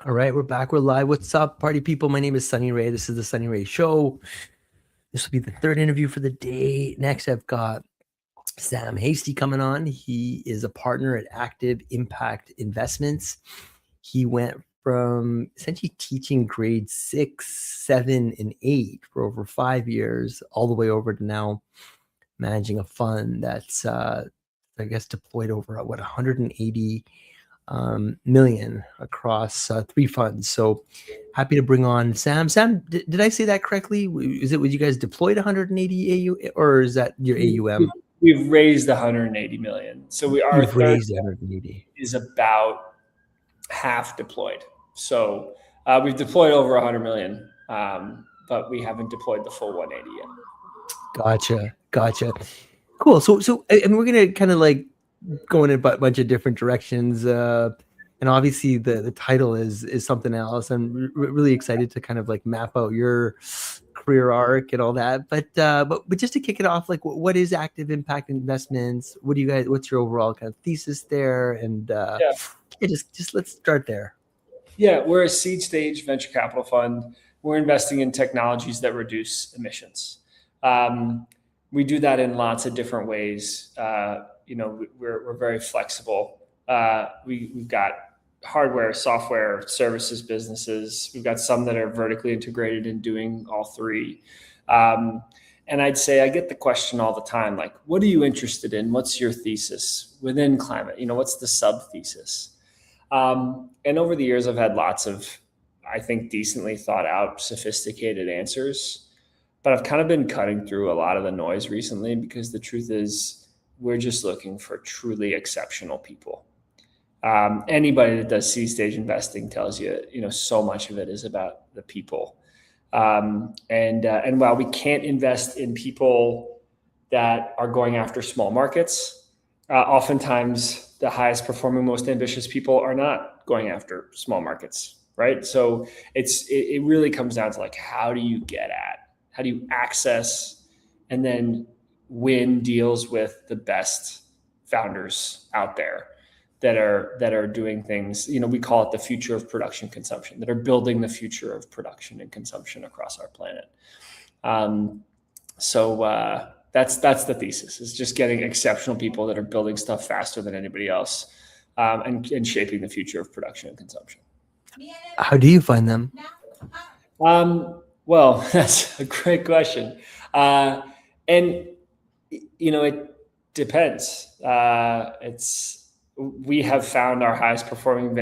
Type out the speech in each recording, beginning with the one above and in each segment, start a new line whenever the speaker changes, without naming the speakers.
All right, we're back. We're live. What's up, party people? My name is Sunny Ray. This is the Sunny Ray Show. This will be the third interview for the day. Next, I've got Sam Hasty coming on. He is a partner at Active Impact Investments. He went from essentially teaching grades 6, 7, and 8 for over 5 years, all the way over to now managing a fund that's, I guess, deployed over 180 million across 3 funds. So happy to bring on Sam. Sam, did I say that correctly? Is it, would you guys deployed 180 AU, or is that your AUM?
We've raised 180 million. So our
You've
third
raised 180.
is about half deployed. So we've deployed over 100 million, but we haven't deployed the full 180 yet.
Gotcha. Cool. So and we're gonna kind of like go in a bunch of different directions. And obviously the title is something else. I'm really excited to kind of like map out your career arc and all that. But just to kick it off, like what is Active Impact Investments? What do you guys? What's your overall kind of thesis there? And just let's start there.
Yeah, we're a seed stage venture capital fund. We're investing in technologies that reduce emissions. We do that in lots of different ways. We're very flexible. We've got hardware, software, services businesses. We've got some that are vertically integrated in doing all three. And I'd say I get the question all the time, like, what are you interested in? What's your thesis within climate? What's the sub thesis? And over the years, I've had lots of, I think, decently thought out, sophisticated answers. But I've kind of been cutting through a lot of the noise recently because the truth is we're just looking for truly exceptional people. Anybody that does seed stage investing tells you, so much of it is about the people. And while we can't invest in people that are going after small markets, oftentimes the highest performing, most ambitious people are not going after small markets, right? So it really comes down to like, how do you access and then win deals with the best founders out there that are doing things, we call it the future of production consumption, that are building the future of production and consumption across our planet. So that's the thesis, is just getting exceptional people that are building stuff faster than anybody else, and shaping the future of production and consumption.
How do you find them?
Well, that's a great question. And it depends. We have found our highest performing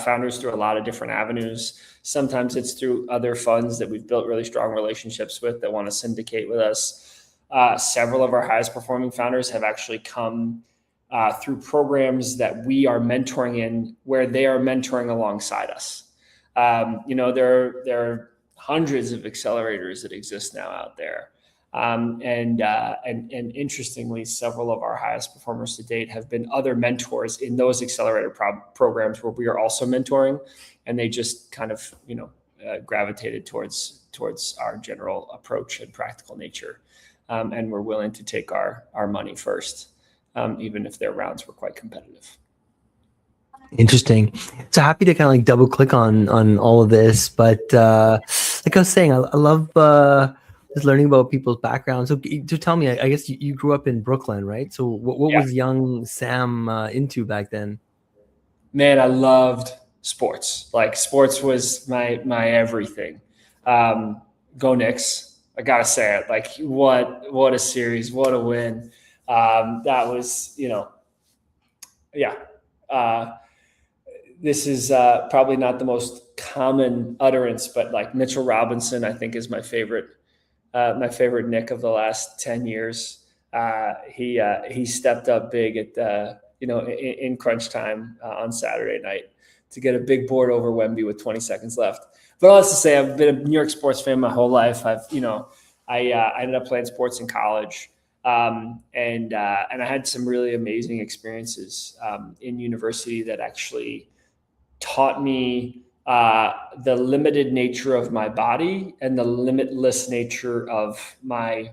founders through a lot of different avenues. Sometimes it's through other funds that we've built really strong relationships with that want to syndicate with us. Several of our highest performing founders have actually come through programs that we are mentoring in, where they are mentoring alongside us. There are hundreds of accelerators that exist now out there. And interestingly, several of our highest performers to date have been other mentors in those accelerator programs where we are also mentoring, and they just kind of gravitated towards our general approach and practical nature, and we're willing to take our money first, even if their rounds were quite competitive.
Interesting. So happy to kind of like double click on all of this, but like I was saying, I love just learning about people's backgrounds. So to tell me, I guess you grew up in Brooklyn, right? So what was young Sam into back then?
Man, I loved sports. Like, sports was my everything. Go Knicks! I gotta say it. Like, what a series! What a win! That was, yeah. This is probably not the most common utterance, but like Mitchell Robinson, I think, is my favorite Knick of the last 10 years. He stepped up big at in crunch time on Saturday night to get a big board over Wemby with 20 seconds left. But all that's to say, I've been a New York sports fan my whole life. I ended up playing sports in college. And I had some really amazing experiences in university that actually taught me the limited nature of my body and the limitless nature of my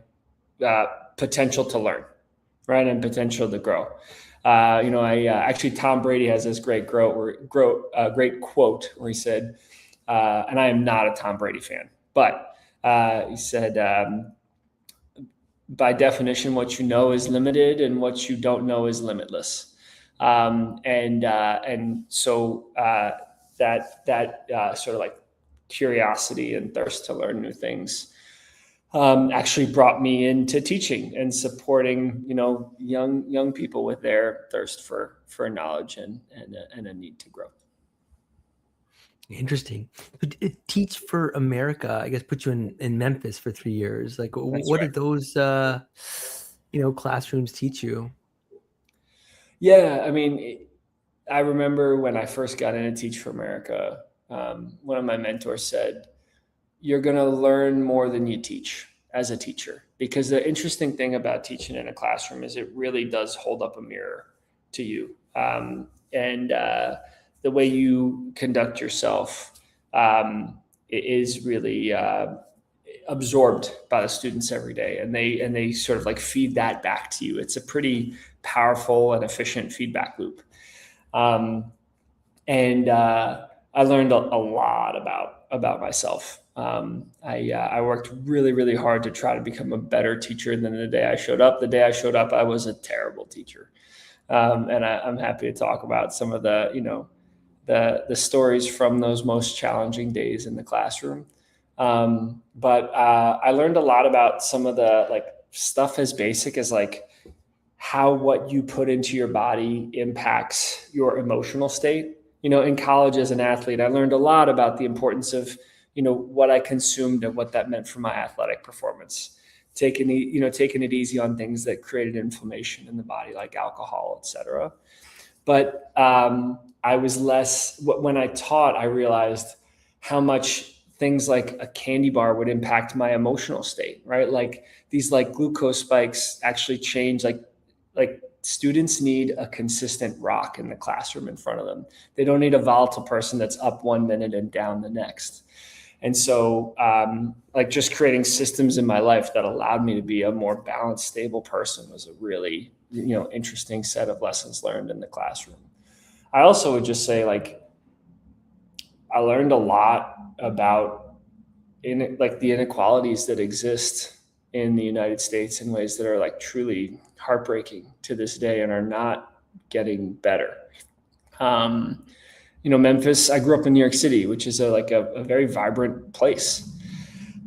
potential to learn, right, and potential to grow. Actually, Tom Brady has this great great quote where he said, and I am not a Tom Brady fan, but he said, by definition, what you know is limited, and what you don't know is limitless. And so that sort of like curiosity and thirst to learn new things actually brought me into teaching and supporting, young people with their thirst for knowledge and a need to grow.
Interesting. But Teach for America, I guess, put you in Memphis for 3 years. Like,
That's
what
right.
did those, classrooms teach you?
Yeah, I mean, I remember when I first got into Teach for America, one of my mentors said, "You're going to learn more than you teach as a teacher." Because the interesting thing about teaching in a classroom is it really does hold up a mirror to you. And the way you conduct yourself is really absorbed by the students every day, and they sort of like feed that back to you. It's a pretty powerful and efficient feedback loop. Um, and I learned a lot about myself. I worked really, really hard to try to become a better teacher than the day I showed up. The day I showed up, I was a terrible teacher. And I'm happy to talk about some of the stories from those most challenging days in the classroom. But I learned a lot about some of the like stuff as basic as like how what you put into your body impacts your emotional state. In college as an athlete, I learned a lot about the importance of, what I consumed and what that meant for my athletic performance. Taking it easy on things that created inflammation in the body, like alcohol, etc. But I was less, when I taught, I realized how much things like a candy bar would impact my emotional state, right? Like these like glucose spikes actually change, like students need a consistent rock in the classroom in front of them. They don't need a volatile person that's up 1 minute and down the next. And so, like just creating systems in my life that allowed me to be a more balanced, stable person was a really, interesting set of lessons learned in the classroom. I also would just say, like, I learned a lot about like the inequalities that exist in the United States in ways that are like truly heartbreaking to this day and are not getting better. Um, Memphis, I grew up in New York City, which is a very vibrant place.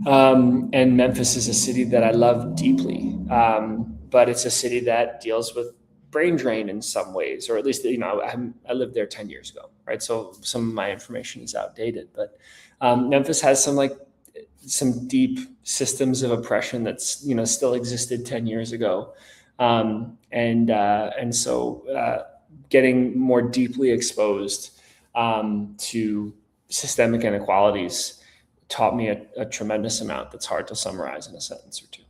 And Memphis is a city that I love deeply. But it's a city that deals with brain drain in some ways, or at least, I lived there 10 years ago, right? So some of my information is outdated, but Memphis has some deep systems of oppression that's, still existed 10 years ago. And so getting more deeply exposed to systemic inequalities taught me a tremendous amount that's hard to summarize in a sentence or two.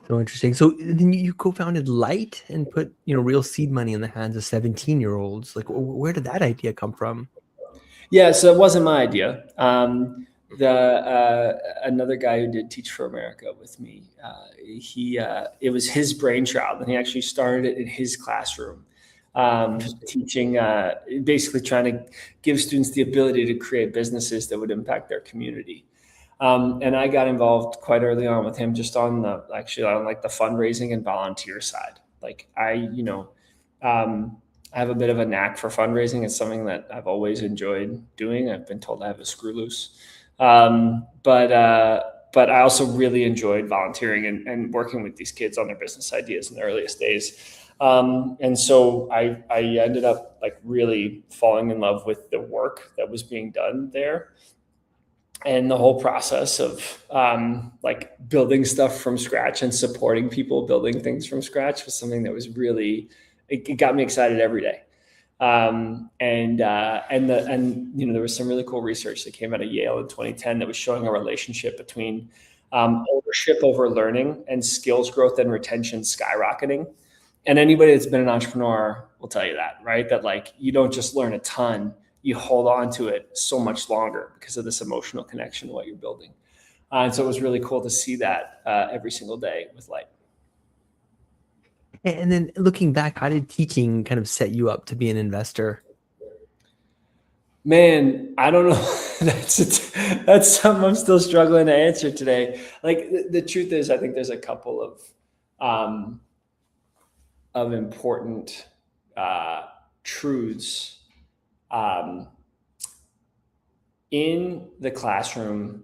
So interesting. So then you co-founded Light and put, real seed money in the hands of 17-year-olds. Like, where did that idea come from?
Yeah, so it wasn't my idea. The Another guy who did Teach for America with me, it was his brainchild, and he actually started it in his classroom, teaching, basically trying to give students the ability to create businesses that would impact their community. And I got involved quite early on with him, just on like the fundraising and volunteer side. Like I have a bit of a knack for fundraising. It's something that I've always enjoyed doing. I've been told I have a screw loose. But I also really enjoyed volunteering and working with these kids on their business ideas in the earliest days. And so I ended up like really falling in love with the work that was being done there. And the whole process of like building stuff from scratch and supporting people building things from scratch was something that was really, it got me excited every day. And there was some really cool research that came out of Yale in 2010 that was showing a relationship between ownership over learning and skills growth and retention skyrocketing. And anybody that's been an entrepreneur will tell you that, right? That like you don't just learn a ton, you hold on to it so much longer because of this emotional connection to what you're building. And so it was really cool to see that every single day with Light.
And then looking back, how did teaching kind of set you up to be an investor?
Man, I don't know. That's something I'm still struggling to answer today. Like the truth is, I think there's a couple of important truths um, in the classroom.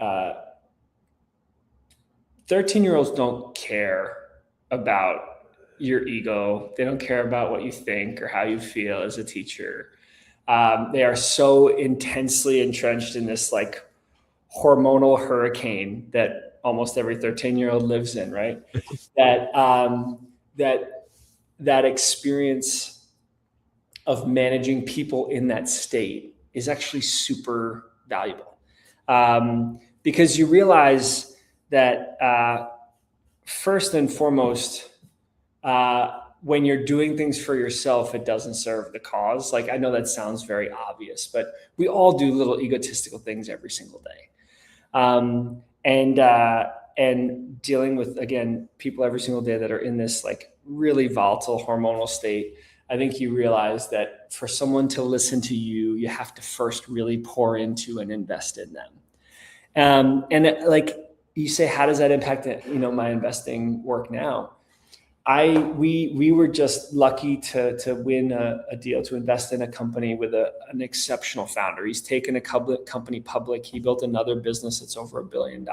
13-year-olds don't care about your ego. They don't care about what you think or how you feel as a teacher. They are so intensely entrenched in this like hormonal hurricane that almost every 13-year-old lives in, right? That that experience of managing people in that state is actually super valuable, because you realize that first and foremost, when you're doing things for yourself, it doesn't serve the cause. Like, I know that sounds very obvious, but we all do little egotistical things every single day. And dealing with, again, people every single day that are in this like really volatile hormonal state, I think you realize that for someone to listen to you, you have to first really pour into and invest in them. Like you say, how does that impact my investing work now? We were just lucky to win a deal to invest in a company with an exceptional founder. He's taken a company public. He built another business that's over $1 billion.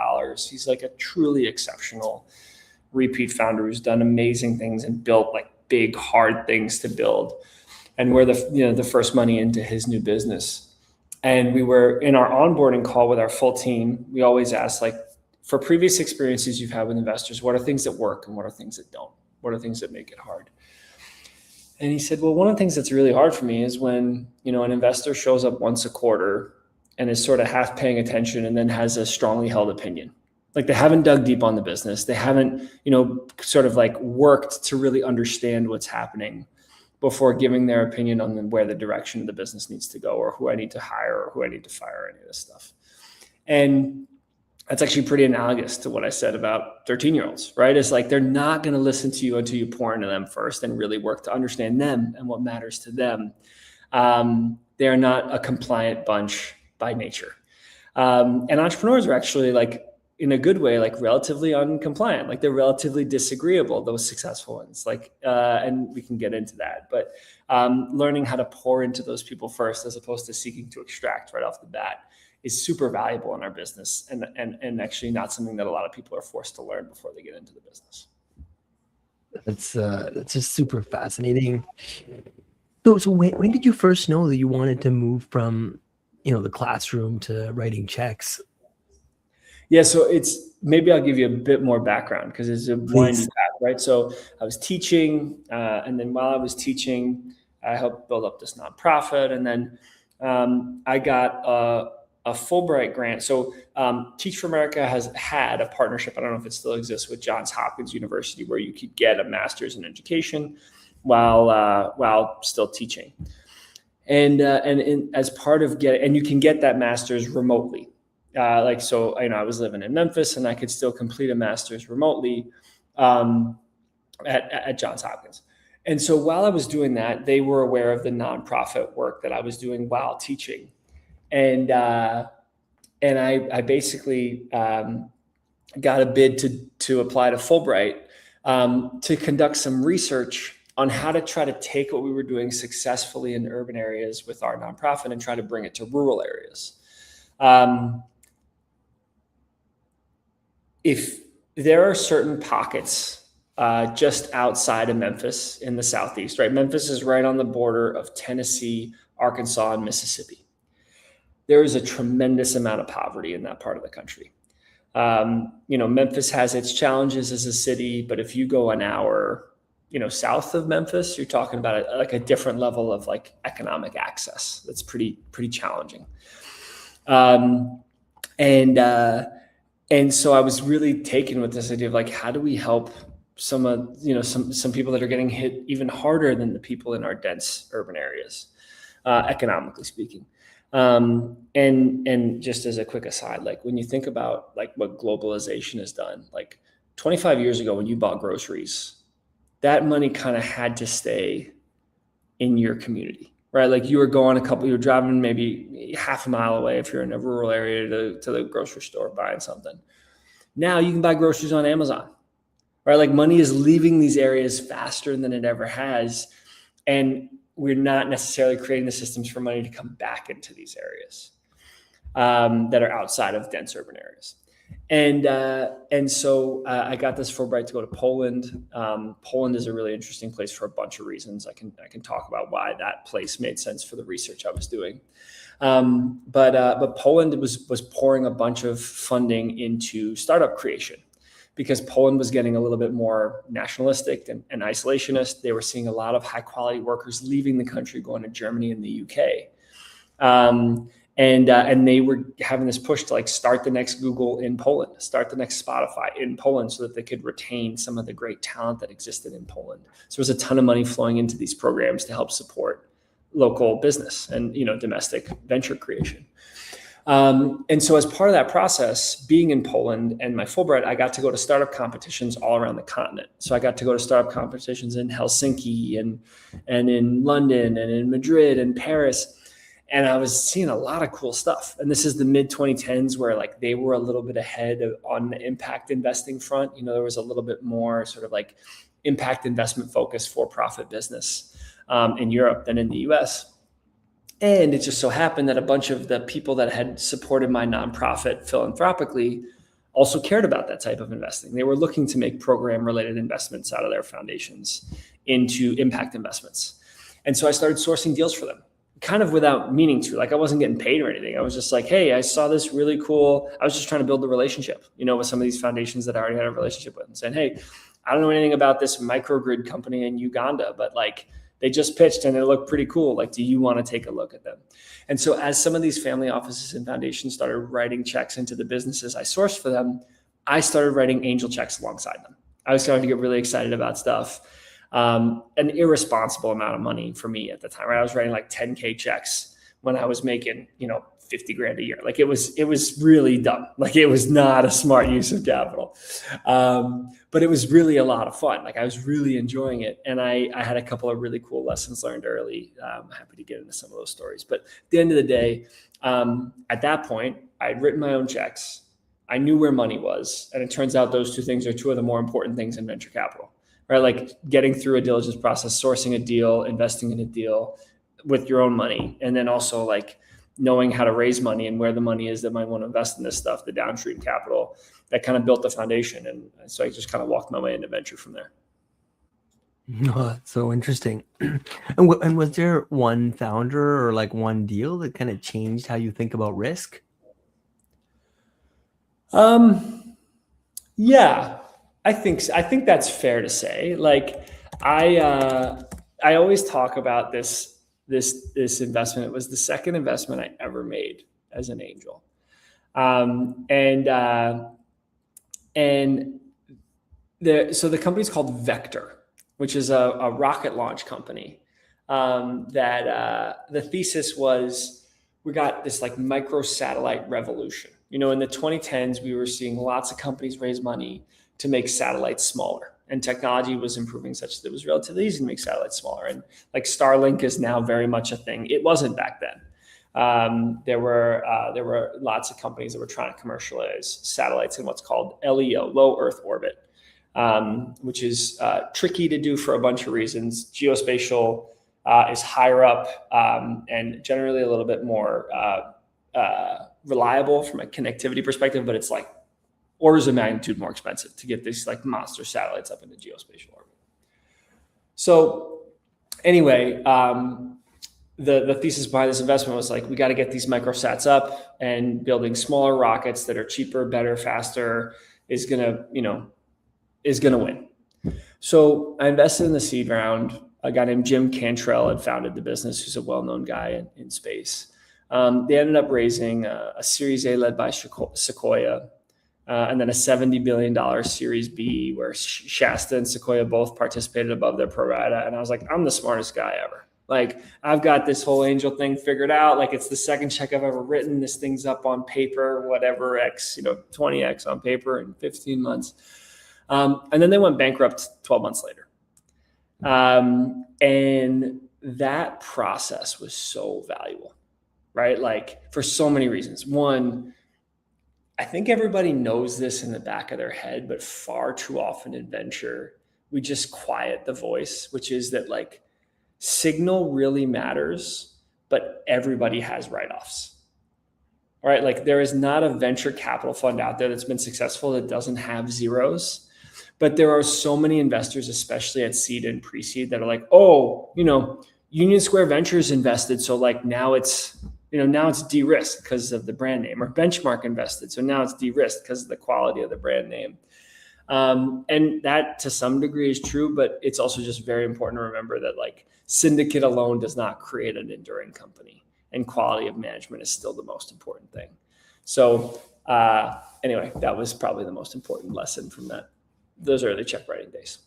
He's like a truly exceptional repeat founder who's done amazing things and built like big, hard things to build. And we're the first money into his new business. And we were in our onboarding call with our full team. We always ask, like, for previous experiences you've had with investors, what are things that work and what are things that don't? What are things that make it hard? And he said, well, one of the things that's really hard for me is when, an investor shows up once a quarter and is sort of half paying attention and then has a strongly held opinion. Like, they haven't dug deep on the business. They haven't, sort of like worked to really understand what's happening before giving their opinion on where the direction of the business needs to go, or who I need to hire, or who I need to fire, any of this stuff. And that's actually pretty analogous to what I said about 13-year-olds, right? It's like, they're not going to listen to you until you pour into them first and really work to understand them and what matters to them. They're not a compliant bunch by nature. And entrepreneurs are actually, like, in a good way, like, relatively uncompliant. Like, they're relatively disagreeable, those successful ones. Like, and we can get into that. But learning how to pour into those people first, as opposed to seeking to extract right off the bat, is super valuable in our business, and actually not something that a lot of people are forced to learn before they get into the business.
That's just super fascinating. So when did you first know that you wanted to move from, the classroom to writing checks?
Yeah, so maybe I'll give you a bit more background because it's a windy
Please.
path, right? So I was teaching, and then while I was teaching, I helped build up this nonprofit, and then I got a Fulbright grant. So Teach for America has had a partnership, I don't know if it still exists, with Johns Hopkins University, where you could get a master's in education while still teaching. And as part of and you can get that master's remotely. I was living in Memphis, and I could still complete a master's remotely at Johns Hopkins. And so while I was doing that, they were aware of the nonprofit work that I was doing while teaching. And I basically got a bid to apply to Fulbright to conduct some research on how to try to take what we were doing successfully in urban areas with our nonprofit and try to bring it to rural areas. If there are certain pockets just outside of Memphis in the Southeast, right? Memphis is right on the border of Tennessee, Arkansas, and Mississippi. There is a tremendous amount of poverty in that part of the country. Memphis has its challenges as a city, but if you go an hour, south of Memphis, you're talking about a different level of like economic access. That's pretty challenging. And so I was really taken with this idea of like, how do we help some people that are getting hit even harder than the people in our dense urban areas, economically speaking. And just as a quick aside, like, when you think about like what globalization has done, like 25 years ago, when you bought groceries, that money kind of had to stay in your community, right? Like you were driving maybe half a mile away if you're in a rural area to the grocery store buying something. Now you can buy groceries on Amazon, right? Like money is leaving these areas faster than it ever has. And we're not necessarily creating the systems for money to come back into these areas that are outside of dense urban areas. And so I got this Fulbright to go to Poland. Poland is a really interesting place for a bunch of reasons. I can talk about why that place made sense for the research I was doing. But Poland was pouring a bunch of funding into startup creation because Poland was getting a little bit more nationalistic and isolationist. They were seeing a lot of high quality workers leaving the country, going to Germany and the UK. And they were having this push to like start the next Google in Poland, start the next Spotify in Poland so that they could retain some of the great talent that existed in Poland. So there was a ton of money flowing into these programs to help support local business and, domestic venture creation. And so as part of that process, being in Poland and my Fulbright, I got to go to startup competitions all around the continent. So I got to go to startup competitions in Helsinki and in London and in Madrid and Paris. And I was seeing a lot of cool stuff. And this is the mid 2010s where like they were a little bit ahead on the impact investing front. There was a little bit more sort of like impact investment focused for-profit business in Europe than in the US. And it just so happened that a bunch of the people that had supported my nonprofit philanthropically also cared about that type of investing. They were looking to make program-related investments out of their foundations into impact investments. And so I started sourcing deals for them, kind of without meaning to. Like I wasn't getting paid or anything. I was just like, hey, I saw this really cool. I was just trying to build the relationship, with some of these foundations that I already had a relationship with and saying, hey, I don't know anything about this microgrid company in Uganda, but like they just pitched and it looked pretty cool. Like, do you want to take a look at them? And so as some of these family offices and foundations started writing checks into the businesses I sourced for them, I started writing angel checks alongside them. I was starting to get really excited about stuff. An irresponsible amount of money for me at the time, right? I was writing like 10K checks when I was making, 50 grand a year. Like it was really dumb. Like it was not a smart use of capital. But it was really a lot of fun. Like I was really enjoying it. And I had a couple of really cool lessons learned early. I'm happy to get into some of those stories. But at the end of the day, at that point, I'd written my own checks. I knew where money was. And it turns out those two things are two of the more important things in venture capital, right? Like getting through a diligence process, sourcing a deal, investing in a deal with your own money. And then also like knowing how to raise money and where the money is that might want to invest in this stuff, the downstream capital that kind of built the foundation. And so I just kind of walked my way into venture from there.
Oh, that's so interesting. And was there one founder or like one deal that kind of changed how you think about risk?
Yeah, I think that's fair to say. Like I always talk about this investment. It was the second investment I ever made as an angel. So the company's called Vector, which is a rocket launch company. That the thesis was we got this like micro satellite revolution. In the 2010s, we were seeing lots of companies raise money to make satellites smaller, and technology was improving such that it was relatively easy to make satellites smaller. And like Starlink is now very much a thing. It wasn't back then. There were lots of companies that were trying to commercialize satellites in what's called LEO, low Earth orbit, which is tricky to do for a bunch of reasons. Geospatial is higher up and generally a little bit more reliable from a connectivity perspective, but it's like orders of magnitude more expensive to get these like monster satellites up into geospatial orbit. So anyway, the thesis behind this investment was like, we got to get these microsats up, and building smaller rockets that are cheaper, better, faster is gonna win. So I invested in the seed round. A guy named Jim Cantrell had founded the business, who's a well-known guy in space. They ended up raising a Series A led by Sequoia, and then a $70 billion Series B where Shasta and Sequoia both participated above their pro rata. And I was like, I'm the smartest guy ever. Like, I've got this whole angel thing figured out. Like, it's the second check I've ever written. This thing's up on paper, whatever, 20X on paper in 15 months. And then they went bankrupt 12 months later. And that process was so valuable, right? Like for so many reasons. One, I think everybody knows this in the back of their head, but far too often in venture, we just quiet the voice, which is that like signal really matters, but everybody has write-offs. All right, like there is not a venture capital fund out there that's been successful that doesn't have zeros. But there are so many investors, especially at seed and pre-seed, that are like, oh, Union Square Ventures invested, so like now it's de-risked because of the brand name, or Benchmark invested, so now it's de-risked because of the quality of the brand name. And that to some degree is true, but it's also just very important to remember that like syndicate alone does not create an enduring company, and quality of management is still the most important thing. So anyway, that was probably the most important lesson from those early check writing days.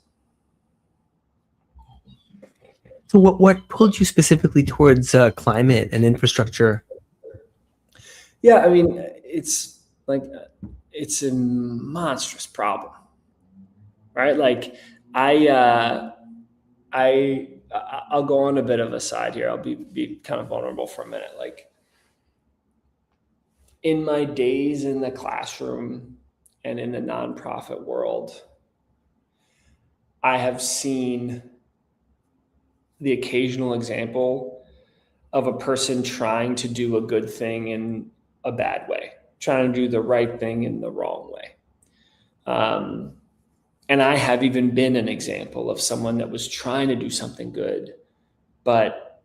So what pulled you specifically towards climate and infrastructure?
Yeah, I mean, it's a monstrous problem, right? Like I'll go on a bit of a side here. I'll be kind of vulnerable for a minute. Like in my days in the classroom and in the nonprofit world, I have seen the occasional example of a person trying to do a good thing in a bad way, trying to do the right thing in the wrong way. And I have even been an example of someone that was trying to do something good, but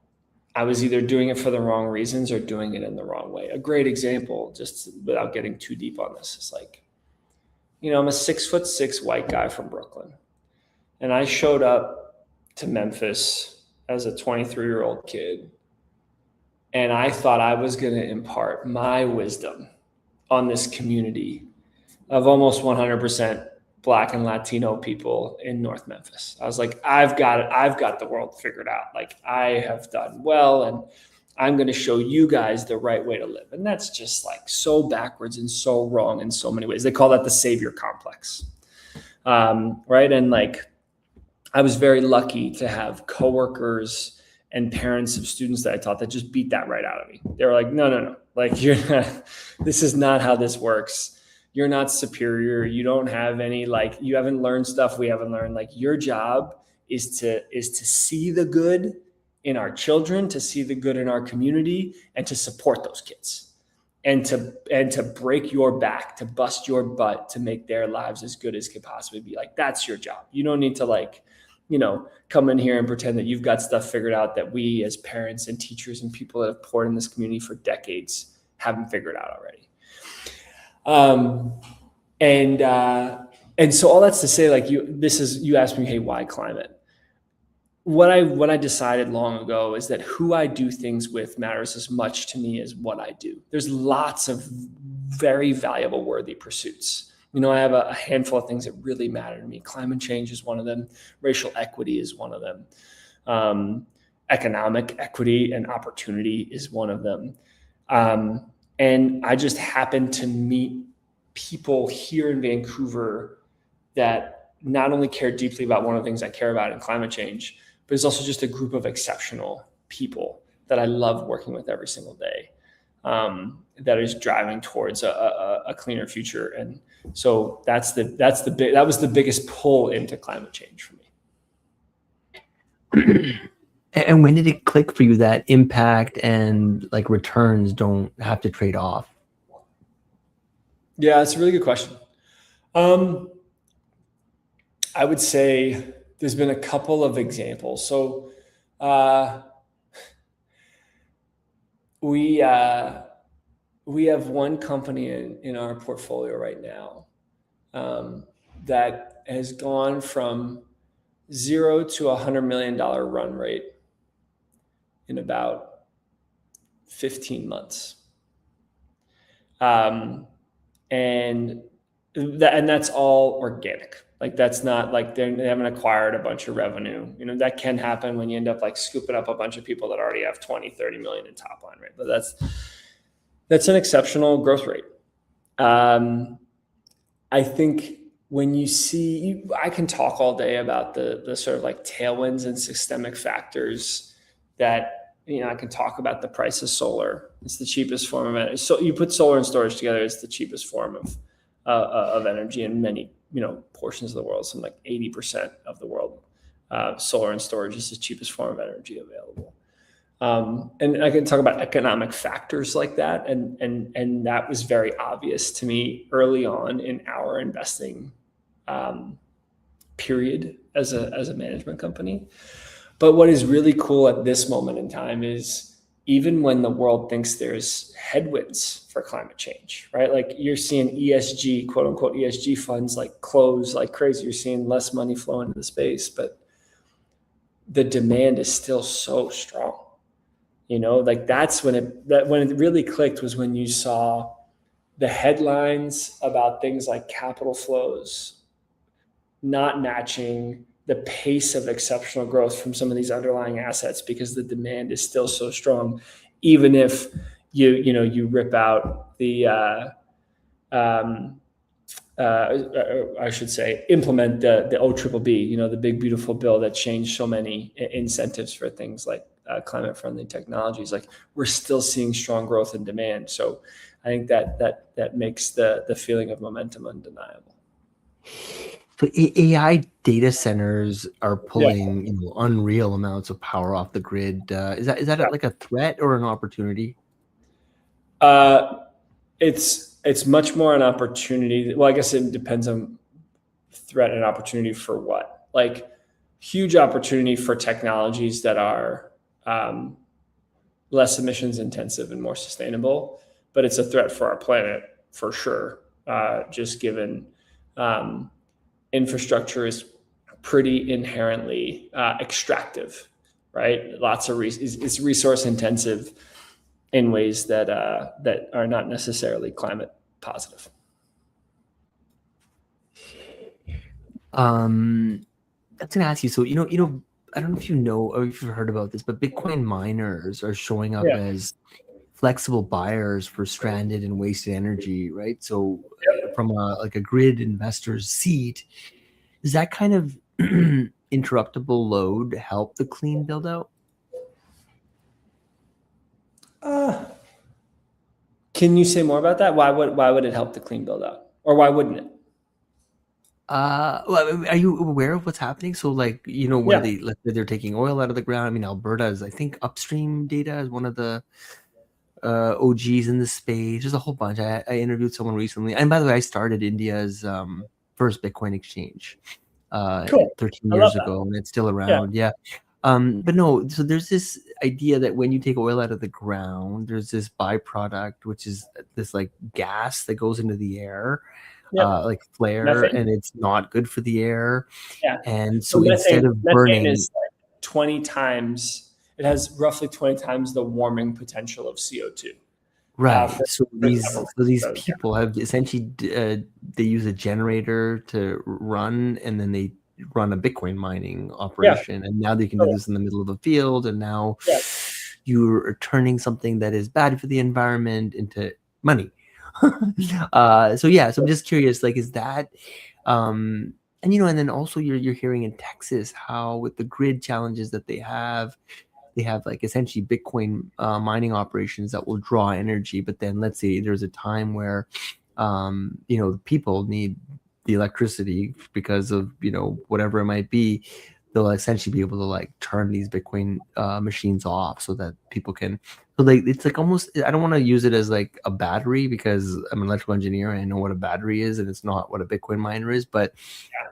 I was either doing it for the wrong reasons or doing it in the wrong way. A great example, just without getting too deep on this, is like, I'm a 6'6" white guy from Brooklyn. And I showed up to Memphis as a 23-year-old kid. And I thought I was going to impart my wisdom on this community of almost 100% Black and Latino people in North Memphis. I was like, I've got it. I've got the world figured out. Like I have done well, and I'm going to show you guys the right way to live. And that's just like so backwards and so wrong in so many ways. They call that the savior complex. Right. And like, I was very lucky to have coworkers and parents of students that I taught that just beat that right out of me. They were like, no. Like this is not how this works. You're not superior. You don't have any, like, you haven't learned stuff we haven't learned. Like your job is to see the good in our children, to see the good in our community, and to support those kids, and to break your back, to bust your butt, to make their lives as good as could possibly be. Like, that's your job. You don't need to like, come in here and pretend that you've got stuff figured out that we as parents and teachers and people that have poured in this community for decades haven't figured out already. And so all that's to say, like you asked me, hey, why climate? What I decided long ago is that who I do things with matters as much to me as what I do. There's lots of very valuable, worthy pursuits. I have a handful of things that really matter to me. Climate change is one of them. Racial equity is one of them. Economic equity and opportunity is one of them. And I just happened to meet people here in Vancouver that not only care deeply about one of the things I care about in climate change, but it's also just a group of exceptional people that I love working with every single day, that is driving towards a cleaner future. And so that was the biggest pull into climate change for
me. And when did it click for you that impact and like returns don't have to trade off?
Yeah, it's a really good question. I would say there's been a couple of examples. So we have one company in our portfolio right now that has gone from 0 to $100 million run rate in about 15 months. And that's all organic. Like that's not like they haven't acquired a bunch of revenue. That can happen when you end up like scooping up a bunch of people that already have 20, 30 million in top line, right? But that's an exceptional growth rate. I think when you see, I can talk all day about the sort of like tailwinds and systemic factors that, I can talk about the price of solar. It's the cheapest form of energy. So you put solar and storage together, it's the cheapest form of energy in many, portions of the world. Some like 80% of the world, solar and storage is the cheapest form of energy available. And I can talk about economic factors like that, and that was very obvious to me early on in our investing period as a management company. But what is really cool at this moment in time is even when the world thinks there's headwinds for climate change, right? Like you're seeing ESG, quote unquote ESG funds like close like crazy. You're seeing less money flow into the space, but the demand is still so strong. Like that's when it really clicked, was when you saw the headlines about things like capital flows not matching the pace of exceptional growth from some of these underlying assets, because the demand is still so strong, even if you rip out the I should say implement the OBBB, the big beautiful bill that changed so many incentives for things like climate friendly technologies. Like we're still seeing strong growth in demand. So I think that makes the feeling of momentum undeniable.
So AI data centers are
Yeah.
pulling, unreal amounts of power off the grid. Is that like a threat or an opportunity?
It's much more an opportunity. Well, I guess it depends on threat and opportunity for what. Like huge opportunity for technologies that are less emissions intensive and more sustainable, but it's a threat for our planet for sure. Just given infrastructure is pretty inherently extractive, right? It's resource intensive in ways that are not necessarily climate positive.
I was gonna ask you. So I don't know if you know or if you've heard about this, but Bitcoin miners are showing up
Yeah.
as flexible buyers for stranded and wasted energy, right? So from a grid investor's seat, does that kind of interruptible load help the clean build out?
Can you say more about that? Why would it help the clean build out, or why wouldn't it?
Well, are you aware of what's happening? So, like, where
Yeah.
let's say they're taking oil out of the ground. I mean, Alberta is, I think, Upstream Data is one of the OGs in the space. There's a whole bunch. I interviewed someone recently, and by the way, I started India's first Bitcoin exchange
Cool.
13
I love
years
that.
ago, and it's still
Yeah.
around. Yeah. But no, so there's this idea that when you take oil out of the ground, there's this byproduct, which is this like gas that goes into the air,
Yep.
like flare,
Methane.
and it's not good for the air.
Yeah.
And
So
so instead of
methane
burning,
is like 20 times. It has roughly 20 times the warming potential of CO2.
right?
For
So
example.
these
So, yeah.
people have essentially they use a generator to run, and then they run a Bitcoin mining
Yeah.
operation, and now they can do
Totally.
this in the middle of a field, and now
Yeah.
you're turning something that is bad for the environment into money. So yeah, so I'm just curious, like, is that and then also you're hearing in Texas how with the grid challenges that they have like essentially Bitcoin mining operations that will draw energy. But then let's say there's a time where, people need the electricity because of, whatever it might be. They'll essentially be able to like turn these Bitcoin machines off so that people can. So like it's like almost. I don't want to use it as like a battery because I'm an electrical engineer and I know what a battery is, and it's not what a Bitcoin miner is. But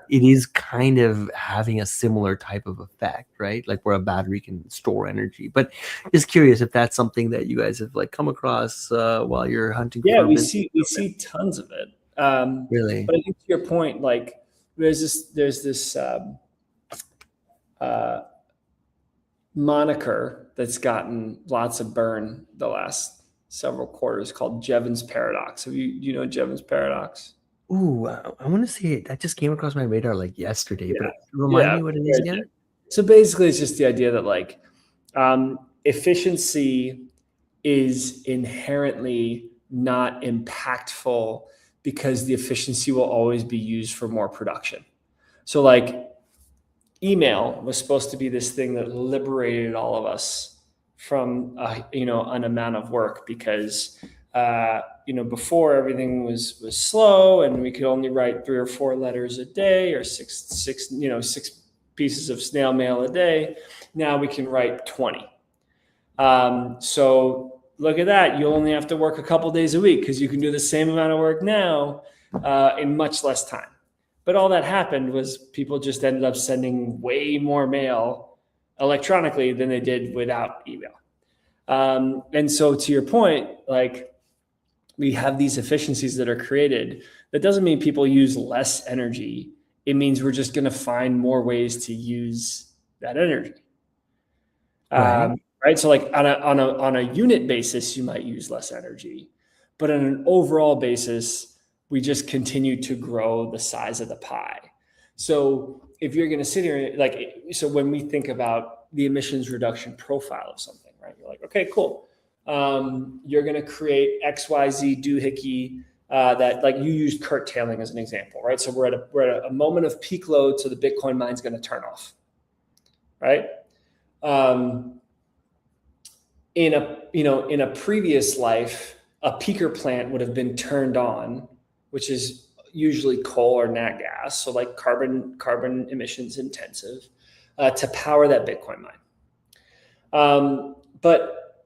it is kind of having a similar type of effect, right? Like where a battery can store energy. But just curious if that's something that you guys have like come across while you're hunting
Yeah,
for
we
business.
see tons of it.
Really?
But I think to your point, like there's this uh, moniker that's gotten lots of burn the last several quarters called Jevons paradox. Do you know Jevons paradox?
Ooh, I want to say it. That just came across my radar like yesterday.
Yeah.
But remind
Yeah.
me what it is again.
So basically, it's just the idea that like efficiency is inherently not impactful because the efficiency will always be used for more production. So like email was supposed to be this thing that liberated all of us from an amount of work because before everything was slow and we could only write 3 or 4 letters a day or six pieces of snail mail a day. Now we can write 20. So look at that. You only have to work a couple days a week because you can do the same amount of work now in much less time. But all that happened was people just ended up sending way more mail electronically than they did without email. And so to your point, like we have these efficiencies that are created. That doesn't mean people use less energy. It means we're just going to find more ways to use that energy.
Right.
Right. So like on a unit basis, you might use less energy, but on an overall basis, we just continue to grow the size of the pie. So if you're going to sit here, so when we think about the emissions reduction profile of something, right? You're like, okay, cool. You're going to create XYZ doohickey that, like, you used curtailing as an example, right? So we're at a moment of peak load, so the Bitcoin mine's going to turn off, right? In a previous life, a peaker plant would have been turned on, which is usually coal or nat gas, so like carbon emissions intensive, to power that Bitcoin mine. But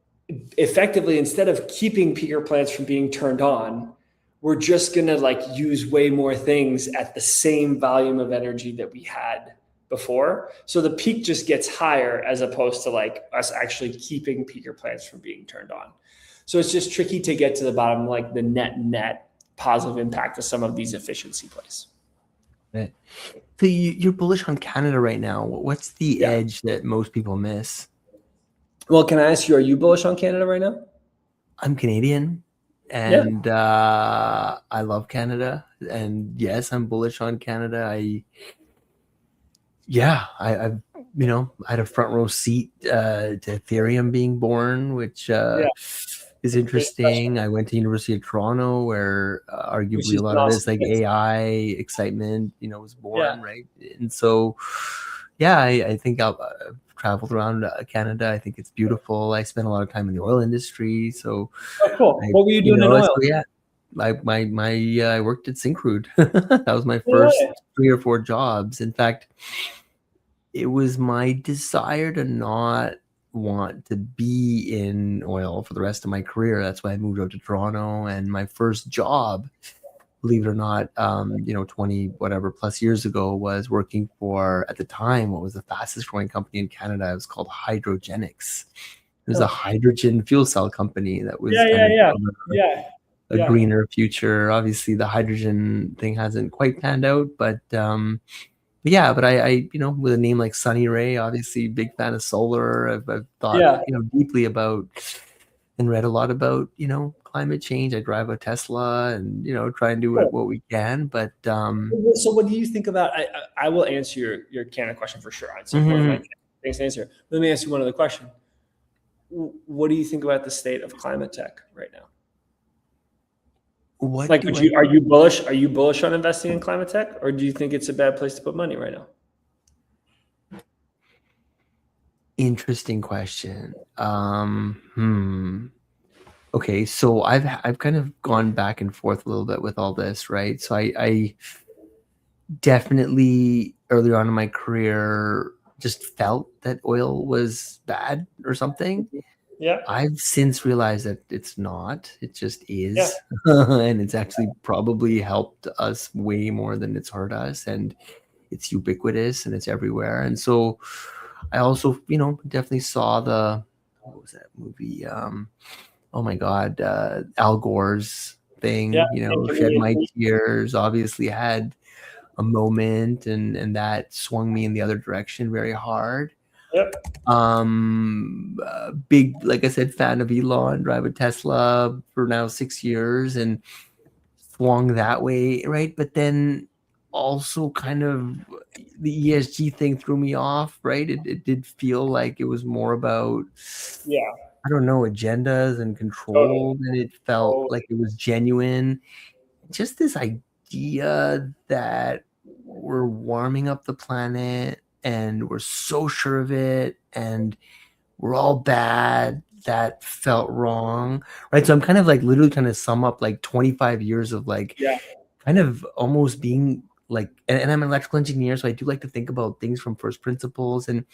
effectively, instead of keeping peaker plants from being turned on, we're just gonna use way more things at the same volume of energy that we had before. So the peak just gets higher as opposed to us actually keeping peaker plants from being turned on. So it's just tricky to get to the bottom, like the net positive impact of some of these efficiency plays.
Right. So you're bullish on Canada right now. What's the edge that most people miss?
Well, can I ask you, are you bullish on Canada right now?
I'm Canadian, and I love Canada. And yes, I'm bullish on Canada. I had a front row seat to Ethereum being born, which is interesting. I went to University of Toronto, where arguably a lot of this AI excitement, was born, right? And so, I think I've traveled around Canada. I think it's beautiful. I spent a lot of time in the oil industry, so.
Oh, cool. What were you doing in oil?
So I worked at Syncrude. That was my first 3 or 4 jobs. In fact, it was my desire to not want to be in oil for the rest of my career. That's why I moved out to Toronto. And my first job, believe it or not, 20 whatever plus years ago, was working for, at the time, what was the fastest growing company in Canada. It was called Hydrogenics. It was a hydrogen fuel cell company that was a greener future. Obviously, the hydrogen thing hasn't quite panned out, but I with a name like Sunny Ray, obviously big fan of solar. I've thought deeply about and read a lot about climate change. I drive a Tesla and try and do what we can. But
so what do you think about? I will answer your Canada question for sure. It's one of my things to answer. Let me ask you one other question. What do you think about the state of climate tech right now? Are you bullish? Are you bullish on investing in climate tech, or do you think it's a bad place to put money right now?
Interesting question. Okay, so I've kind of gone back and forth a little bit with all this, right? So I definitely earlier on in my career just felt that oil was bad or something.
Yeah.
I've since realized that it's not. It just is. And it's actually probably helped us way more than it's hurt us. And it's ubiquitous and it's everywhere. And so I also, definitely saw what was that movie? Oh my God, Al Gore's thing, Shed My Tears, obviously had a moment and that swung me in the other direction very hard.
Yep.
Big, like I said, fan of Elon, drive a Tesla for now 6 years and swung that way, right? But then also kind of the ESG thing threw me off, right? It did feel like it was more about I don't know, agendas and control, and it felt like it was genuine. just this idea that we're warming up the planet and we're so sure of it and we're all bad, that felt wrong, right? So I'm kind of like literally trying to sum up like 25 years of like
Yeah.
kind of almost being like, and I'm an electrical engineer, so I do like to think about things from first principles. And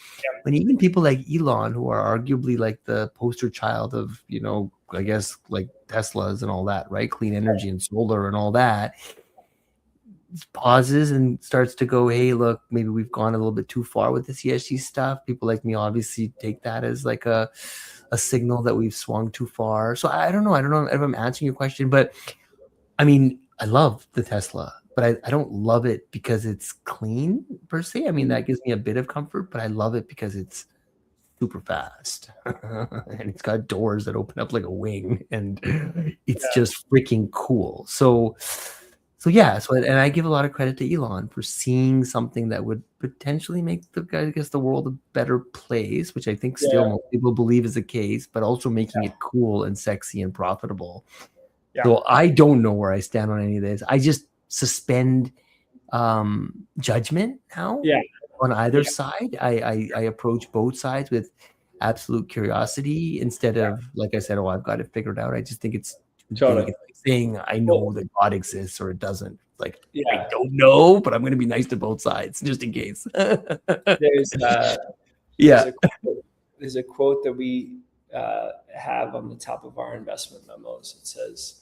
when even people like Elon, who are arguably like the poster child of, I guess like Teslas and all that, right? Clean energy and solar and all that, pauses and starts to go, hey, look, maybe we've gone a little bit too far with this ESG stuff. People like me obviously take that as like a signal that we've swung too far. So I don't know. I don't know if I'm answering your question, but I mean, I love the Tesla, but I don't love it because it's clean per se. I mean, that gives me a bit of comfort, but I love it because it's super fast and it's got doors that open up like a wing and it's
Yeah.
just freaking cool. So yeah, and I give a lot of credit to Elon for seeing something that would potentially make the world a better place, which I think still
Yeah.
most people believe is the case, but also making it cool and sexy and profitable.
Yeah.
So I don't know where I stand on any of this. I just suspend judgment now
Yeah.
on either
Yeah.
side. I approach both sides with absolute curiosity instead of, like I said, oh, I've got it figured out. I just think it's too big.
Totally.
It's like saying I know that God exists or it doesn't. Like, I
Yeah.
don't know, but I'm going to be nice to both sides just in case.
There's there's
Yeah.
a there's a quote that we have on the top of our investment memos. It says,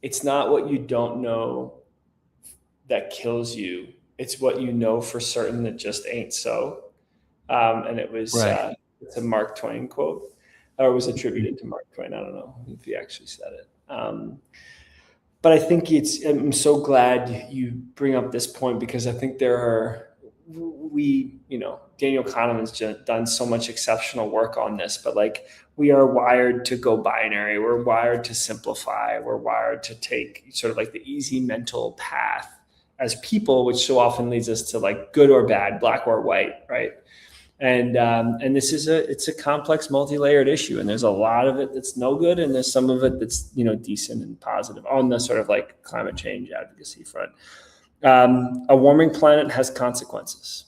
"It's not what you don't know that kills you. It's what you know for certain that just ain't so." And it was
Right.
it's a Mark Twain quote, or it was attributed to Mark Twain. I don't know if he actually said it. But I think I'm so glad you bring up this point because I think Daniel Kahneman's done so much exceptional work on this, but like we are wired to go binary. We're wired to simplify. We're wired to take sort of like the easy mental path as people, which so often leads us to like good or bad, black or white, right? And this is it's a complex, multi-layered issue, and there's a lot of it that's no good, and there's some of it that's decent and positive on the sort of like climate change advocacy front. A warming planet has consequences,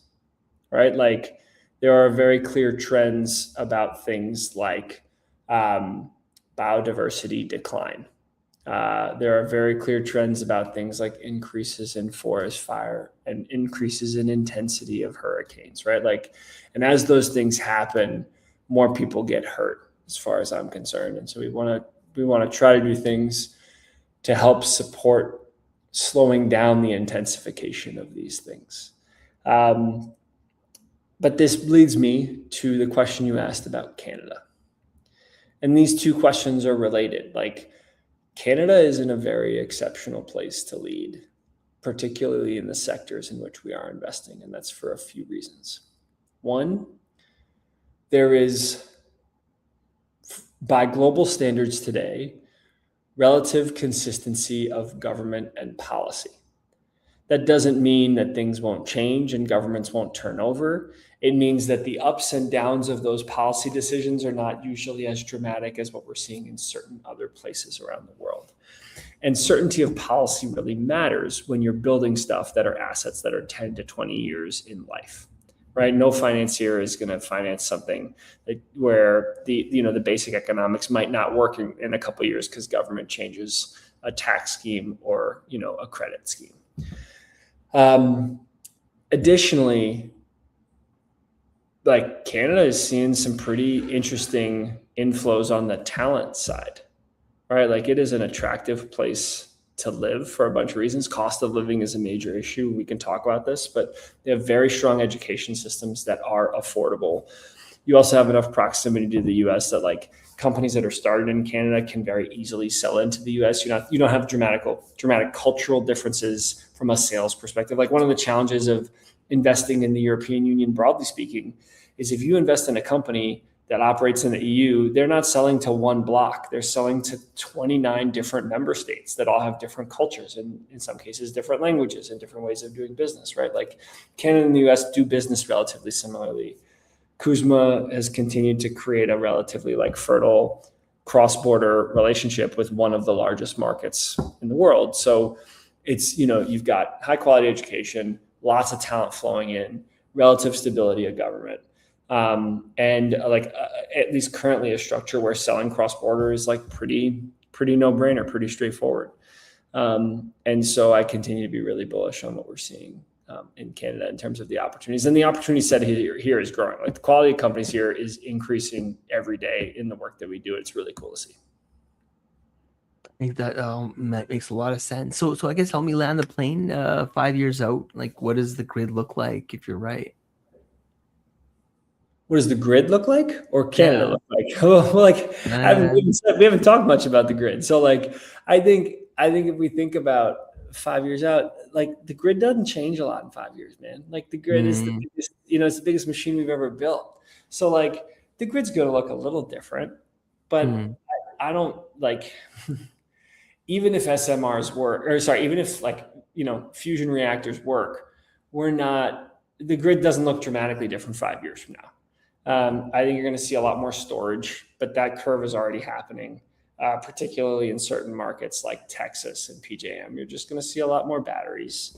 right? Like there are very clear trends about things like biodiversity decline. There are very clear trends about things like increases in forest fire and increases in intensity of hurricanes, right? Like, and as those things happen, more people get hurt, as far as I'm concerned. And so we want to try to do things to help support slowing down the intensification of these things. But this leads me to the question you asked about Canada. And these two questions are related. Like, Canada is in a very exceptional place to lead, particularly in the sectors in which we are investing, and that's for a few reasons. One, there is, by global standards today, relative consistency of government and policy. That doesn't mean that things won't change and governments won't turn over. It means that the ups and downs of those policy decisions are not usually as dramatic as what we're seeing in certain other places around the world. And certainty of policy really matters when you're building stuff that are assets that are 10 to 20 years in life, right? No financier is going to finance something where the basic economics might not work in a couple of years because government changes a tax scheme or a credit scheme. Additionally, like Canada is seeing some pretty interesting inflows on the talent side, right? Like it is an attractive place to live for a bunch of reasons. Cost of living is a major issue. We can talk about this, but they have very strong education systems that are affordable. You also have enough proximity to the US that like companies that are started in Canada can very easily sell into the US. You don't have dramatic cultural differences from a sales perspective. Like one of the challenges of investing in the European Union, broadly speaking, is if you invest in a company that operates in the EU, they're not selling to one block. They're selling to 29 different member states that all have different cultures and in some cases different languages and different ways of doing business, right? Like Canada and the US do business relatively similarly. CUSMA has continued to create a relatively like fertile cross-border relationship with one of the largest markets in the world. So it's, you've got high quality education, lots of talent flowing in, relative stability of government. And at least currently a structure where selling cross-border is like pretty no-brainer, pretty straightforward. And so I continue to be really bullish on what we're seeing in Canada in terms of the opportunities. And the opportunity set here is growing. Like the quality of companies here is increasing every day in the work that we do. It's really cool to see.
I think that makes a lot of sense. So I guess help me land the plane 5 years out. Like, what does the grid look like if you're right?
What does the grid look like, or Canada look like? Well, we haven't talked much about the grid. So like, I think if we think about 5 years out, like the grid doesn't change a lot in 5 years, man. Like the grid is the biggest, it's the biggest machine we've ever built. So like the grid's going to look a little different, but I don't like, even if SMRs work, even if fusion reactors work, the grid doesn't look dramatically different 5 years from now. I think you're going to see a lot more storage, but that curve is already happening, particularly in certain markets like Texas and PJM. You're just going to see a lot more batteries.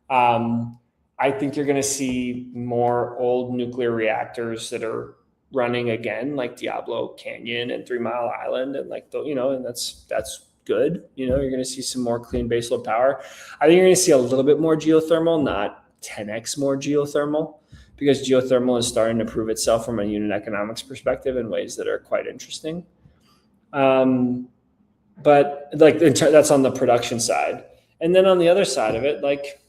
I think you're going to see more old nuclear reactors that are running again, like Diablo Canyon and 3 Mile Island, and and that's good. You're going to see some more clean baseload power. I think you're going to see a little bit more geothermal, not 10x more geothermal, because geothermal is starting to prove itself from a unit economics perspective in ways that are quite interesting. But like that's on the production side. And then on the other side of it, like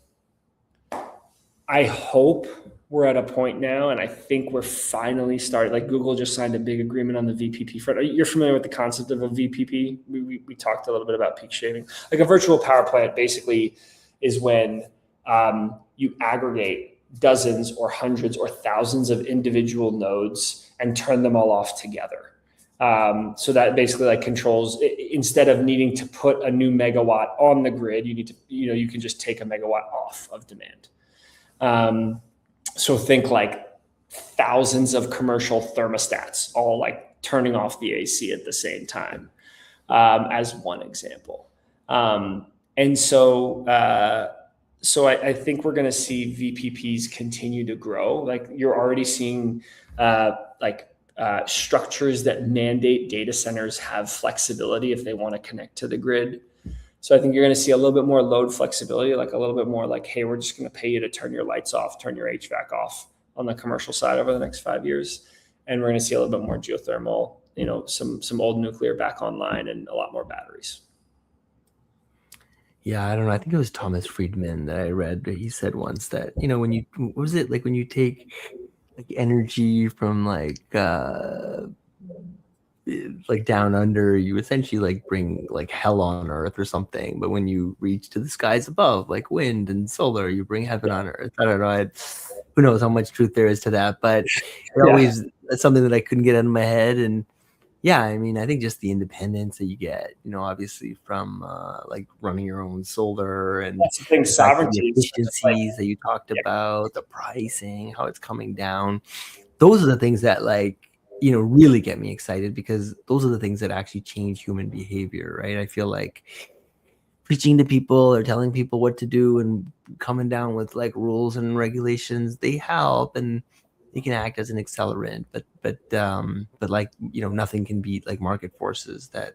I hope we're at a point now, and I think we're finally starting, like Google just signed a big agreement on the VPP front. You're familiar with the concept of a VPP? We talked a little bit about peak shaving. Like a virtual power plant basically is when you aggregate dozens or hundreds or thousands of individual nodes and turn them all off together. So that basically like controls, instead of needing to put a new megawatt on the grid, you can just take a megawatt off of demand. So think like thousands of commercial thermostats all like turning off the AC at the same time, as one example. And so I think we're going to see VPPs continue to grow. Like you're already seeing structures that mandate data centers have flexibility if they want to connect to the grid. So I think you're going to see a little bit more load flexibility, like a little bit more like, hey, we're just going to pay you to turn your lights off, turn your HVAC off on the commercial side over the next 5 years. And we're going to see a little bit more geothermal, some old nuclear back online, and a lot more batteries.
Yeah, I don't know. I think it was Thomas Friedman that I read. He said once that, when you take like energy from like down under, you essentially like bring like hell on earth or something. But when you reach to the skies above, like wind and solar, you bring heaven on earth. I don't know. Who knows how much truth there is to that, but that's something that I couldn't get out of my head. And yeah, I mean, I think just the independence that you get, obviously from like running your own solar, and
that's the thing, sovereignty,
the efficiencies that you talked about, the pricing, how it's coming down. Those are the things that really get me excited, because those are the things that actually change human behavior, right? I feel like preaching to people or telling people what to do and coming down with like rules and regulations, they help and they can act as an accelerant, but like, nothing can beat like market forces that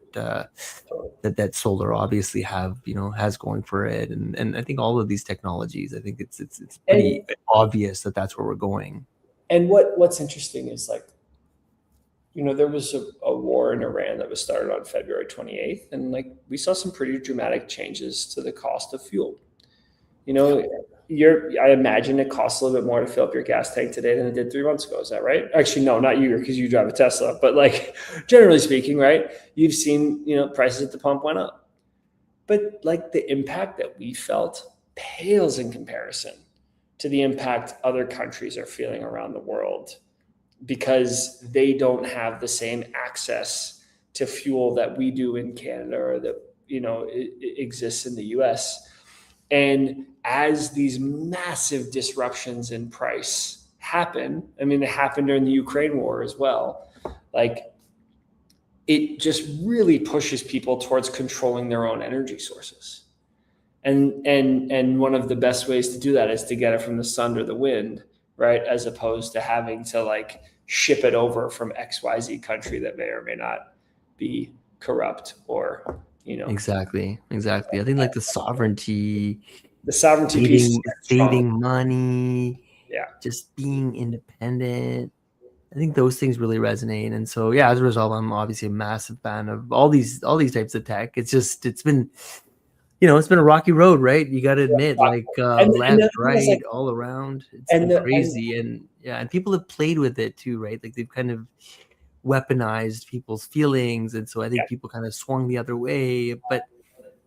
solar obviously has going for it. And I think all of these technologies, I think it's pretty obvious that that's where we're going.
And what's interesting is like, there was a war in Iran that was started on February 28th. And like, we saw some pretty dramatic changes to the cost of fuel. I imagine it costs a little bit more to fill up your gas tank today than it did 3 months ago. Is that right? Actually, no, not you, because you drive a Tesla. But like, generally speaking, right? You've seen, prices at the pump went up. But like the impact that we felt pales in comparison to the impact other countries are feeling around the world, because they don't have the same access to fuel that we do in Canada, or that, it exists in the US. And as these massive disruptions in price happen, I mean, they happened during the Ukraine war as well. Like, it just really pushes people towards controlling their own energy sources. And one of the best ways to do that is to get it from the sun or the wind, right? As opposed to having to like ship it over from XYZ country that may or may not be corrupt or,
Exactly. I think like the sovereignty
piece is strong.
saving money,
Yeah.
just being independent. I think those things really resonate. And so yeah, as a result, I'm obviously a massive fan of all these types of tech. It's been it's been a rocky road, right? You got to admit, like
And
left,
the thing is,
right,
like,
all around. It's
and
been
the and
crazy. And yeah, and people have played with it too, right? Like they've kind of weaponized people's feelings. And so I think
yeah,
people kind of swung the other way. But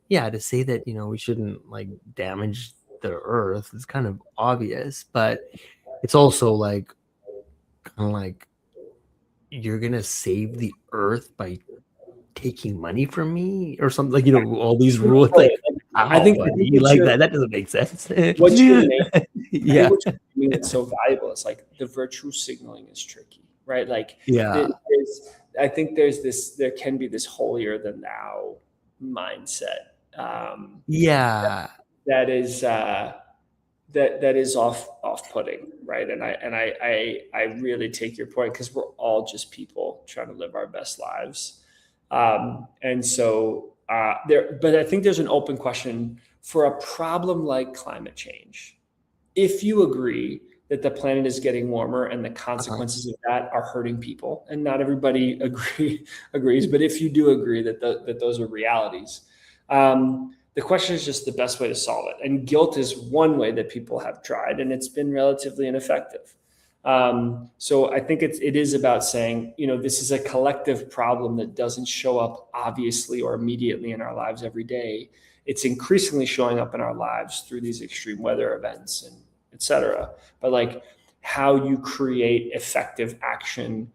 yeah, to say that, we shouldn't like damage the earth is kind of obvious, but it's also like kind of like you're gonna save the earth by taking money from me or something, like all these rules, like
I
how,
think I think
buddy,
what
like
you're
that doesn't make sense.
what you're naming, I think
Yeah,
what you're naming that's so valuable is like the virtue signaling is tricky, right? Like
yeah,
I think there can be this holier than thou mindset
yeah,
that is that is off-putting, right? And I really take your point because we're all just people trying to live our best lives. And so but I think there's an open question for a problem like climate change. If you agree that the planet is getting warmer and the
uh-huh.
consequences of that are hurting people, and not everybody agrees, but if you do agree that those are realities, the question is just the best way to solve it. And guilt is one way that people have tried, and it's been relatively ineffective. So I think it is about saying, this is a collective problem that doesn't show up obviously or immediately in our lives every day. It's increasingly showing up in our lives through these extreme weather events and et cetera. But like how you create effective action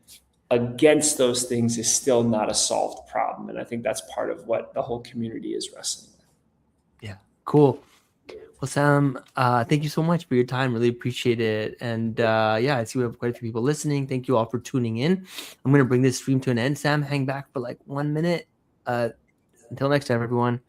against those things is still not a solved problem. And I think that's part of what the whole community is wrestling with.
Yeah, cool. Well, Sam, thank you so much for your time. Really appreciate it. And yeah, I see we have quite a few people listening. Thank you all for tuning in. I'm going to bring this stream to an end. Sam, hang back for like 1 minute. Until next time, everyone.